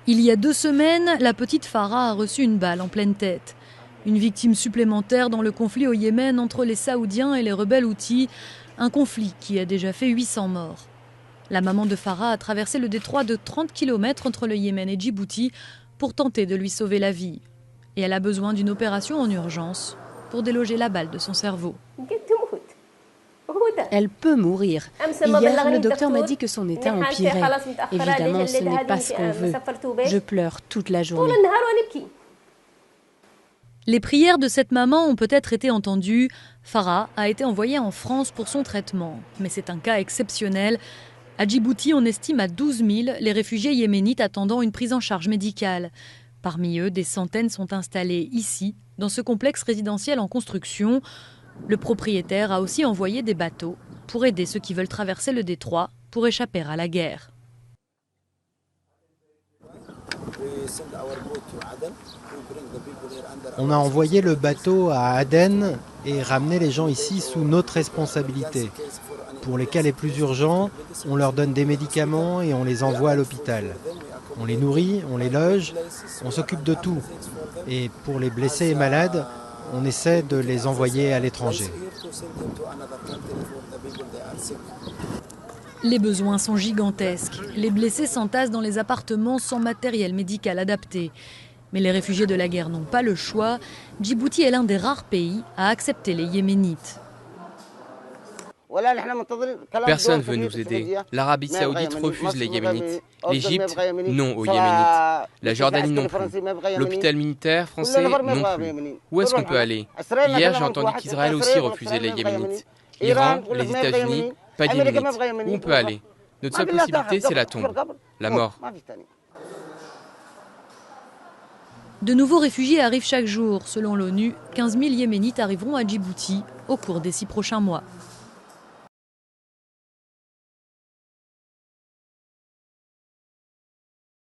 Il y a 2 semaines, la petite Farah a reçu une balle en pleine tête. Une victime supplémentaire dans le conflit au Yémen entre les Saoudiens et les rebelles Houthis, un conflit qui a déjà fait 800 morts. La maman de Farah a traversé le détroit de 30 km entre le Yémen et Djibouti pour tenter de lui sauver la vie. Et elle a besoin d'une opération en urgence pour déloger la balle de son cerveau. Elle peut mourir. Hier, le docteur m'a dit que son état empirait. Évidemment, ce n'est pas ce qu'on veut. Je pleure toute la journée. Les prières de cette maman ont peut-être été entendues. Farah a été envoyée en France pour son traitement. Mais c'est un cas exceptionnel. À Djibouti, on estime à 12 000 les réfugiés yéménites attendant une prise en charge médicale. Parmi eux, des centaines sont installés ici, dans ce complexe résidentiel en construction. Le propriétaire a aussi envoyé des bateaux pour aider ceux qui veulent traverser le détroit pour échapper à la guerre. On a envoyé le bateau à Aden et ramené les gens ici sous notre responsabilité. Pour les cas les plus urgents, on leur donne des médicaments et on les envoie à l'hôpital. On les nourrit, on les loge, on s'occupe de tout. Et pour les blessés et malades, on essaie de les envoyer à l'étranger. Les besoins sont gigantesques. Les blessés s'entassent dans les appartements sans matériel médical adapté. Mais les réfugiés de la guerre n'ont pas le choix. Djibouti est l'un des rares pays à accepter les Yéménites. Personne ne veut nous aider. L'Arabie Saoudite refuse les Yéménites. L'Égypte, non aux Yéménites. La Jordanie non plus. L'hôpital militaire français non plus. Où est-ce qu'on peut aller? Hier, j'ai entendu qu'Israël aussi refusait les Yéménites. Iran, les États-Unis, pas d'Yéménites. Où on peut aller? Notre seule possibilité, c'est la tombe, la mort. De nouveaux réfugiés arrivent chaque jour. Selon l'ONU, 15 000 Yéménites arriveront à Djibouti au cours des 6 prochains mois.